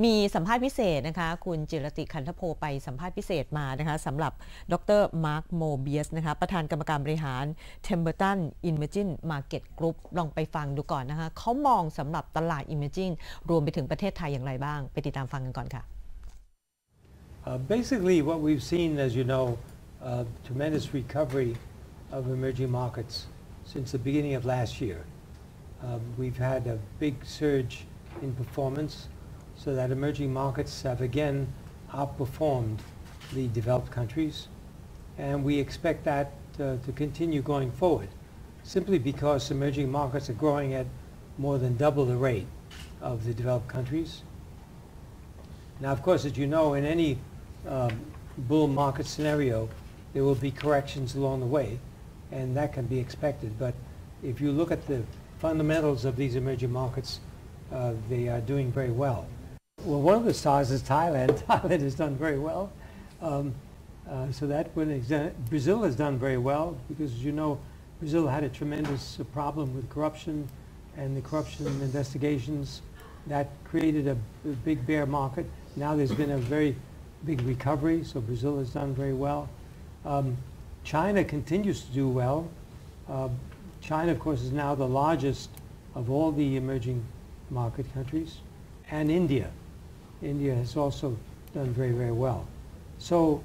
มีสัมภาษณ์พิเศษนะคะคุณจิรติขันธโพไปสัมภาษณ์พิเศษมานะคะสำหรับดรมาร์คโมเบียสนะคะประธานกรรมการบริหาร Temperton Emerging Market Group ลองไปฟังดูก่อนนะคะเขามองสำหรับตลาด Emerging รวมไปถึงประเทศไทยอย่างไรบ้างไปติดตามฟังกันก่อนค่ะ Basically what we've seen, as you know, tremendous recovery of emerging markets since the beginning of last year. We've had a big surge in performance so that emerging markets have again outperformed the developed countries, and we expect that to continue going forward simply because emerging markets are growing at more than double the rate of the developed countries. Now, of course, as you know, in any bull market scenario, there will be corrections along the way, and that can be expected. But if you look at the fundamentals of these emerging markets, they are doing very well. Well, one of the stars is Thailand. Thailand has done very well. So that when Brazil has done very well because, as you know, Brazil had a tremendous problem with corruption, and the corruption investigations that created a big bear market. Now there's been a very big recovery, so Brazil has done very well. China continues to do well. China, of course, is now the largest of all the emerging market countries, and India. India has also done very, very well. So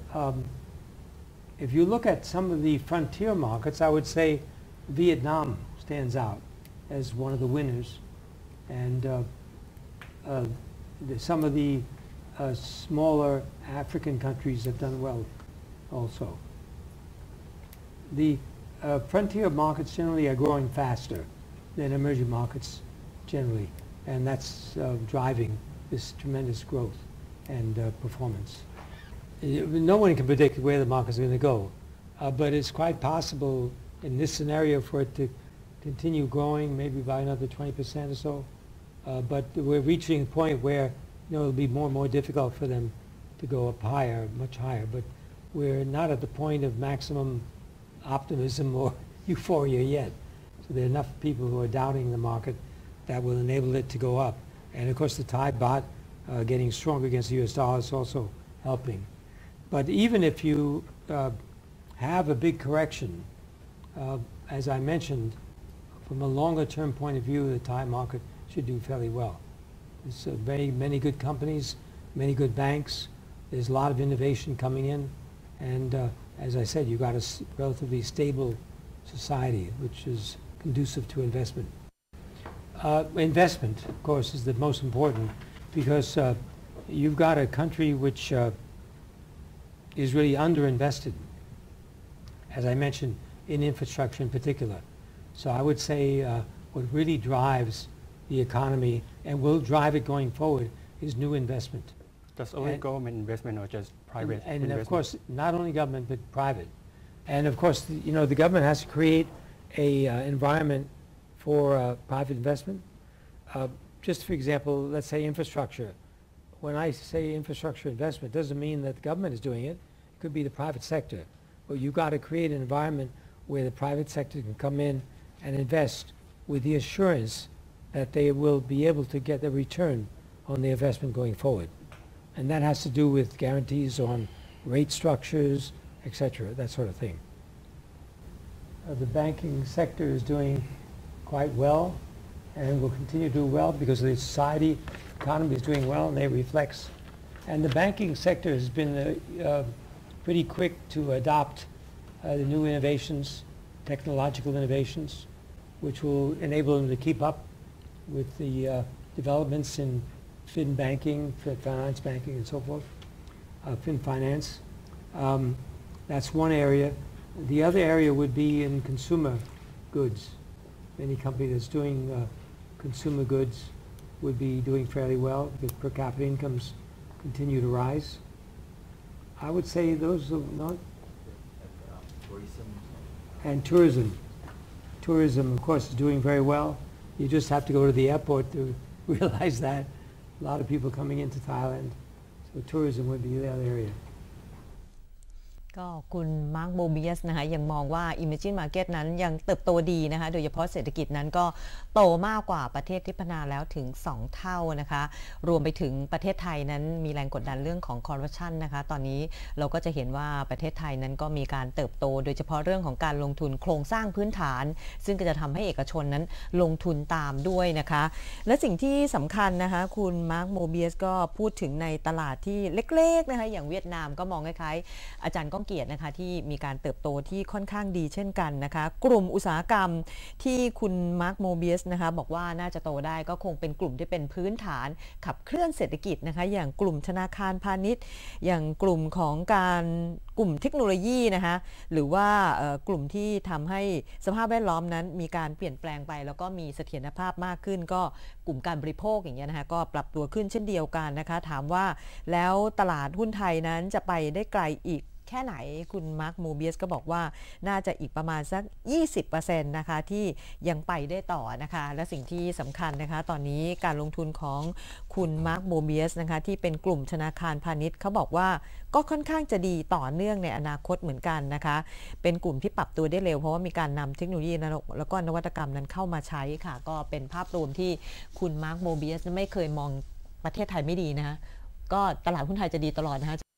if you look at some of the frontier markets, I would say Vietnam stands out as one of the winners, and some of the smaller African countries have done well also. The frontier markets generally are growing faster than emerging markets generally, and that's driving this tremendous growth and performance. No one can predict where the markets are going to go, but it's quite possible in this scenario for it to continue growing maybe by another 20% or so. But we're reaching a point where it'll be more and more difficult for them to go up higher, much higher. But we're not at the point of maximum optimism or euphoria yet. So there are enough people who are doubting the market that will enable it to go up. And of course the Thai baht getting stronger against the US dollar is also helping. But even if you have a big correction, as I mentioned, from a longer term point of view, the Thai market should do fairly well. There's many good companies, many good banks. There's a lot of innovation coming in, and as I said, you've got a relatively stable society, which is conducive to investment. Investment, of course, is the most important because you've got a country which is really underinvested, as I mentioned, in infrastructure in particular. So I would say what really drives the economy and will drive it going forward is new investment. Just only government investment or just private investment? And of course, not only government, but private. And of course, the government has to create a environment for private investment. Just for example, let's say infrastructure. When I say infrastructure investment, it doesn't mean that the government is doing it. It could be the private sector. But you've got to create an environment where the private sector can come in and invest with the assurance that they will be able to get a return on the investment going forward. And that has to do with guarantees on rate structures, etc., that sort of thing. The banking sector is doing quite well and will continue to do well because the society, economy is doing well, and they reflects. And the banking sector has been pretty quick to adopt the new innovations, technological innovations, which will enable them to keep up with the developments in fin banking, finance banking, and so forth, fin finance. That's one area. The other area would be in consumer goods. Any company that's doing consumer goods would be doing fairly well because per capita incomes continue to rise. I would say those are not. And tourism. Tourism, of course, is doing very well. You just have to go to the airport to realize that. A lot of people coming into Thailand. So tourism would be the other area. ก็คุณมาร์คโบเบียสนะคะยังมองว่า Emerging Market นั้นยังเติบโตดีนะคะโดยเฉพาะเศรษฐกิจนั้นก็โตมากกว่าประเทศที่พัฒนาแล้วถึง2เท่านะคะรวมไปถึงประเทศไทยนั้นมีแรงกดดันเรื่องของคอร์รัปชันนะคะตอนนี้เราก็จะเห็นว่าประเทศไทยนั้นก็มีการเติบโตโดยเฉพาะเรื่องของการลงทุนโครงสร้างพื้นฐานซึ่งก็จะทำให้เอกชนนั้นลงทุนตามด้วยนะคะและสิ่งที่สำคัญนะคะคุณมาร์คโบเบียสก็พูดถึงในตลาดที่เล็กๆนะคะอย่างเวียดนามก็มองคล้ายๆอาจารย์ก้องเกียรตินะคะที่มีการเติบโตที่ค่อนข้างดีเช่นกันนะคะกลุ่มอุตสาหกรรมที่คุณมาร์คโมเบียสนะคะบอกว่าน่าจะโตได้ก็คงเป็นกลุ่มที่เป็นพื้นฐานขับเคลื่อนเศรษฐกิจนะคะอย่างกลุ่มธนาคารพาณิชย์อย่างกลุ่มของกลุ่มเทคโนโลยีนะคะหรือว่ากลุ่มที่ทำให้สภาพแวดล้อมนั้นมีการเปลี่ยนแปลงไปแล้วก็มีเสถียรภาพมากขึ้นก็กลุ่มการบริโภคอย่างเงี้ยนะคะก็ปรับตัวขึ้นเช่นเดียวกันนะคะถามว่าแล้วตลาดหุ้นไทยนั้นจะไปได้ไกลอีกแค่ไหนคุณมาร์คโมเบียสก็บอกว่าน่าจะอีกประมาณสัก 20% นะคะที่ยังไปได้ต่อนะคะและสิ่งที่สำคัญนะคะตอนนี้การลงทุนของคุณมาร์คโมเบียสนะคะที่เป็นกลุ่มธนาคารพาณิชย์เขาบอกว่าก็ค่อนข้างจะดีต่อเนื่องในอนาคตเหมือนกันนะคะเป็นกลุ่มที่ปรับตัวได้เร็วเพราะว่ามีการนำเทคโนโลยีแล้วก็นวัตกรรมนั้นเข้ามาใช้ค่ะก็เป็นภาพรวมที่คุณมาร์คโมเบียสไม่เคยมองประเทศไทยไม่ดีนะคะก็ตลาดหุ้นไทยจะดีตลอดนะคะ